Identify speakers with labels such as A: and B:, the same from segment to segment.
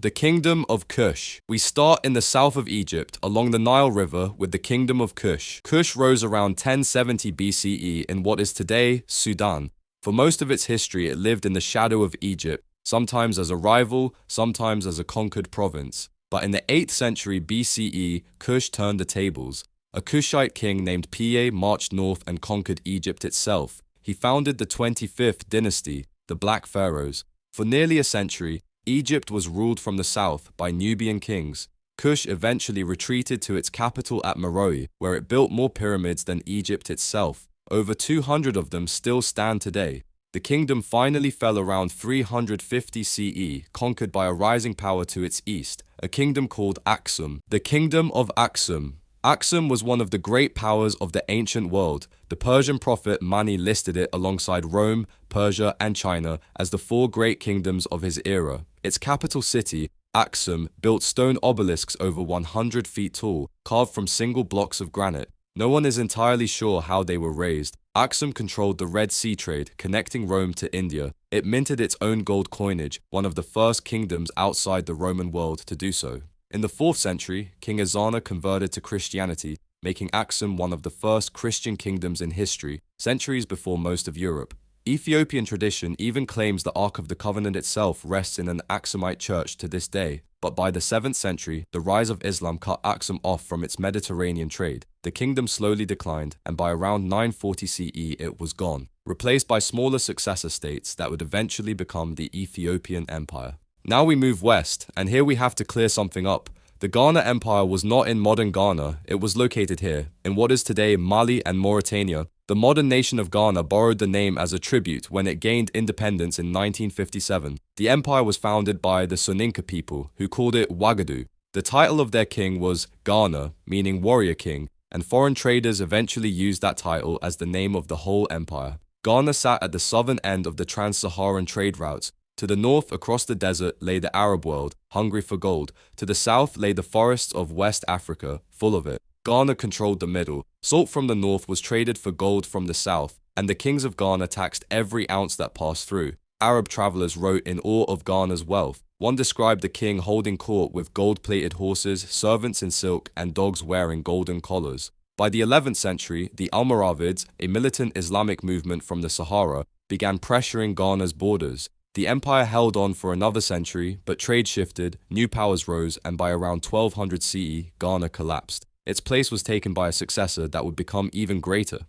A: The Kingdom of Kush. We start in the south of Egypt, along the Nile River, with the Kingdom of Kush. Kush rose around 1070 BCE in what is today Sudan. For most of its history, it lived in the shadow of Egypt, sometimes as a rival, sometimes as a conquered province. But in the 8th century BCE, Kush turned the tables. A Kushite king named Piye marched north and conquered Egypt itself. He founded the 25th dynasty, the Black Pharaohs. For nearly a century, Egypt was ruled from the south by Nubian kings. Kush eventually retreated to its capital at Meroe, where it built more pyramids than Egypt itself. Over 200 of them still stand today. The kingdom finally fell around 350 CE, conquered by a rising power to its east, a kingdom called Aksum. The Kingdom of Aksum. Aksum was one of the great powers of the ancient world. The Persian prophet Mani listed it alongside Rome, Persia, and China as the 4 great kingdoms of his era. Its capital city, Aksum, built stone obelisks over 100 feet tall, carved from single blocks of granite. No one is entirely sure how they were raised. Aksum controlled the Red Sea trade, connecting Rome to India. It minted its own gold coinage, one of the first kingdoms outside the Roman world to do so. In the 4th century, King Ezana converted to Christianity, making Aksum one of the first Christian kingdoms in history, centuries before most of Europe. Ethiopian tradition even claims the Ark of the Covenant itself rests in an Aksumite church to this day. But by the 7th century, the rise of Islam cut Aksum off from its Mediterranean trade. The kingdom slowly declined, and by around 940 CE it was gone, replaced by smaller successor states that would eventually become the Ethiopian Empire. Now we move west, and here we have to clear something up. The Ghana Empire was not in modern Ghana, it was located here, in what is today Mali and Mauritania. The modern nation of Ghana borrowed the name as a tribute when it gained independence in 1957. The empire was founded by the Soninka people, who called it Wagadu. The title of their king was Ghana, meaning warrior king, and foreign traders eventually used that title as the name of the whole empire. Ghana sat at the southern end of the trans-Saharan trade routes. To the north, across the desert, lay the Arab world, hungry for gold. To the south lay the forests of West Africa, full of it. Ghana controlled the middle. Salt from the north was traded for gold from the south, and the kings of Ghana taxed every ounce that passed through. Arab travelers wrote in awe of Ghana's wealth. One described the king holding court with gold-plated horses, servants in silk, and dogs wearing golden collars. By the 11th century, the Almoravids, a militant Islamic movement from the Sahara, began pressuring Ghana's borders. The empire held on for another century, but trade shifted, new powers rose, and by around 1200 CE, Ghana collapsed. Its place was taken by a successor that would become even greater.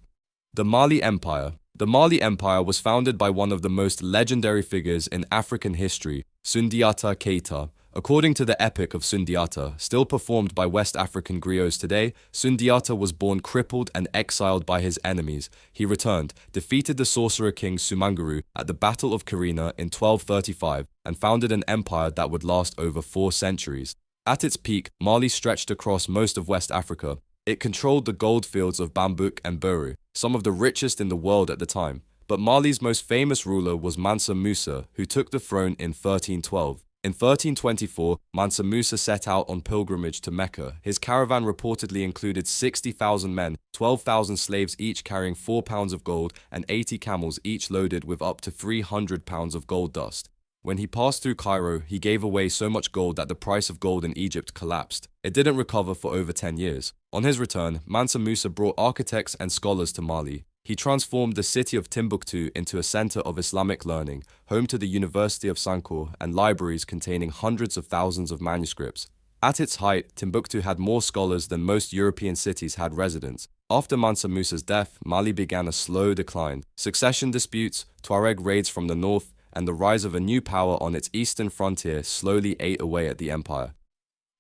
A: The Mali Empire. The Mali Empire was founded by one of the most legendary figures in African history, Sundiata Keita. According to the Epic of Sundiata, still performed by West African griots today, Sundiata was born crippled and exiled by his enemies. He returned, defeated the sorcerer king Sumanguru at the Battle of Karina in 1235, and founded an empire that would last over 4 centuries. At its peak, Mali stretched across most of West Africa. It controlled the gold fields of Bambouk and Buru, some of the richest in the world at the time. But Mali's most famous ruler was Mansa Musa, who took the throne in 1312. In 1324, Mansa Musa set out on pilgrimage to Mecca. His caravan reportedly included 60,000 men, 12,000 slaves each carrying 4 pounds of gold, and 80 camels each loaded with up to 300 pounds of gold dust. When he passed through Cairo, he gave away so much gold that the price of gold in Egypt collapsed. It didn't recover for over 10 years. On his return, Mansa Musa brought architects and scholars to Mali. He transformed the city of Timbuktu into a center of Islamic learning, home to the University of Sankore and libraries containing hundreds of thousands of manuscripts. At its height, Timbuktu had more scholars than most European cities had residents. After Mansa Musa's death, Mali began a slow decline. Succession disputes, Tuareg raids from the north, and the rise of a new power on its eastern frontier slowly ate away at the empire.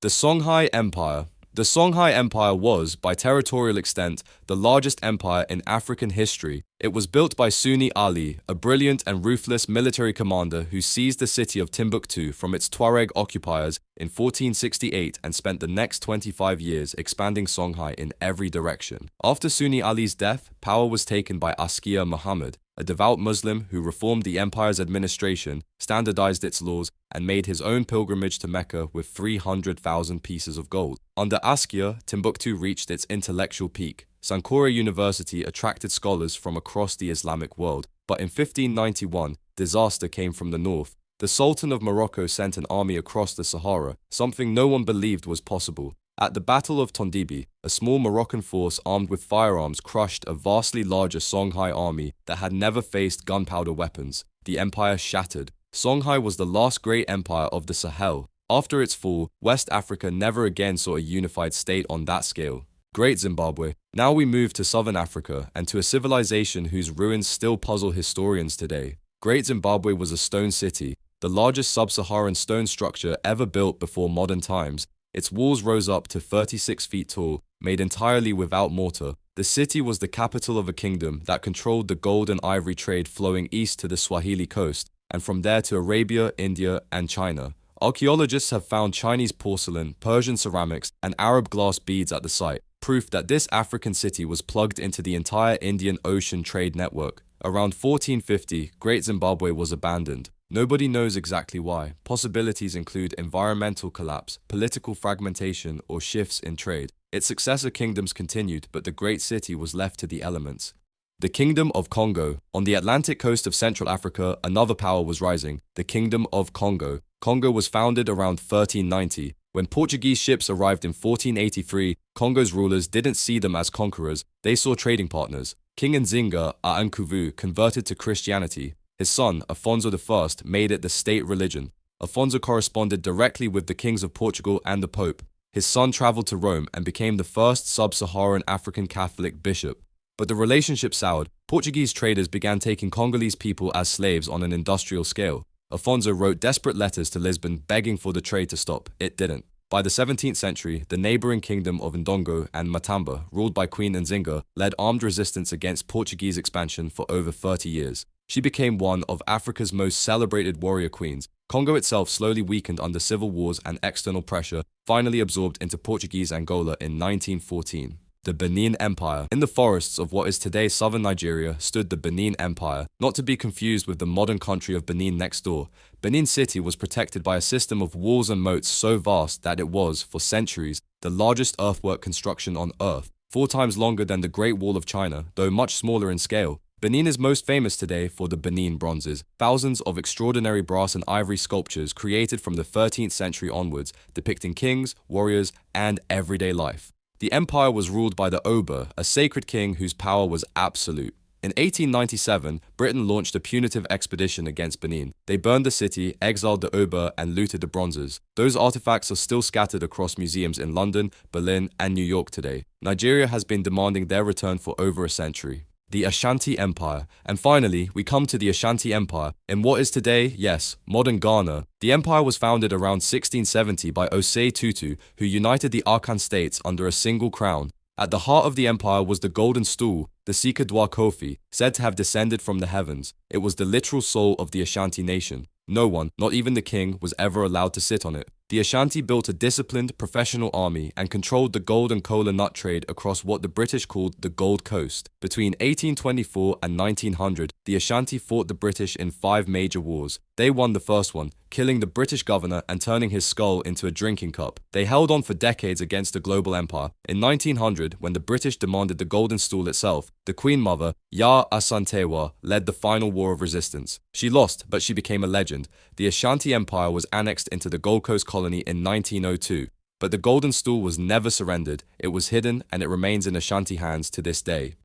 A: The Songhai Empire. The Songhai Empire was, by territorial extent, the largest empire in African history. It was built by Sunni Ali, a brilliant and ruthless military commander who seized the city of Timbuktu from its Tuareg occupiers in 1468 and spent the next 25 years expanding Songhai in every direction. After Sunni Ali's death, power was taken by Askia Muhammad, a devout Muslim who reformed the empire's administration, standardized its laws, and made his own pilgrimage to Mecca with 300,000 pieces of gold. Under Askia, Timbuktu reached its intellectual peak. Sankore University attracted scholars from across the Islamic world, but in 1591, disaster came from the north. The Sultan of Morocco sent an army across the Sahara, something no one believed was possible. At the Battle of Tondibi, a small Moroccan force armed with firearms crushed a vastly larger Songhai army that had never faced gunpowder weapons. The empire shattered. Songhai was the last great empire of the Sahel. After its fall, West Africa never again saw a unified state on that scale. Great Zimbabwe. Now we move to southern Africa and to a civilization whose ruins still puzzle historians today. Great Zimbabwe was a stone city, the largest sub-Saharan stone structure ever built before modern times. Its walls rose up to 36 feet tall, made entirely without mortar. The city was the capital of a kingdom that controlled the gold and ivory trade flowing east to the Swahili coast, and from there to Arabia, India, and China. Archaeologists have found Chinese porcelain, Persian ceramics, and Arab glass beads at the site, proof that this African city was plugged into the entire Indian Ocean trade network. Around 1450, Great Zimbabwe was abandoned. Nobody knows exactly why. Possibilities include environmental collapse, political fragmentation, or shifts in trade. Its successor kingdoms continued, but the great city was left to the elements. The Kingdom of Kongo. On the Atlantic coast of Central Africa, another power was rising, the Kingdom of Kongo. Kongo was founded around 1390. When Portuguese ships arrived in 1483, Kongo's rulers didn't see them as conquerors, they saw trading partners. King Nzinga Aankuvu converted to Christianity. His son, Afonso I, made it the state religion. Afonso corresponded directly with the kings of Portugal and the Pope. His son traveled to Rome and became the first sub-Saharan African Catholic bishop. But the relationship soured. Portuguese traders began taking Congolese people as slaves on an industrial scale. Afonso wrote desperate letters to Lisbon begging for the trade to stop. It didn't. By the 17th century, the neighboring kingdom of Ndongo and Matamba, ruled by Queen Nzinga, led armed resistance against Portuguese expansion for over 30 years. She became one of Africa's most celebrated warrior queens. Congo itself slowly weakened under civil wars and external pressure, finally absorbed into Portuguese Angola in 1914. The Benin Empire. In the forests of what is today southern Nigeria stood the Benin Empire, not to be confused with the modern country of Benin next door. Benin City was protected by a system of walls and moats so vast that it was, for centuries, the largest earthwork construction on earth, 4 times longer than the Great Wall of China, though much smaller in scale. Benin is most famous today for the Benin bronzes, thousands of extraordinary brass and ivory sculptures created from the 13th century onwards, depicting kings, warriors, and everyday life. The empire was ruled by the Oba, a sacred king whose power was absolute. In 1897, Britain launched a punitive expedition against Benin. They burned the city, exiled the Oba, and looted the bronzes. Those artifacts are still scattered across museums in London, Berlin, and New York today. Nigeria has been demanding their return for over a century. The Ashanti Empire. And finally, we come to the Ashanti Empire. In what is today, yes, modern Ghana, the empire was founded around 1670 by Osei Tutu, who united the Akan states under a single crown. At the heart of the empire was the golden stool, the Sika Dwa Kofi, said to have descended from the heavens. It was the literal soul of the Ashanti nation. No one, not even the king, was ever allowed to sit on it. The Ashanti built a disciplined, professional army and controlled the gold and kola nut trade across what the British called the Gold Coast. Between 1824 and 1900, the Ashanti fought the British in 5 major wars. They won the first one, killing the British governor and turning his skull into a drinking cup. They held on for decades against the global empire. In 1900, when the British demanded the golden stool itself, the Queen Mother, Ya Asantewa, led the final war of resistance. She lost, but she became a legend. The Ashanti Empire was annexed into the Gold Coast colony in 1902. But the golden stool was never surrendered. It was hidden and it remains in Ashanti hands to this day.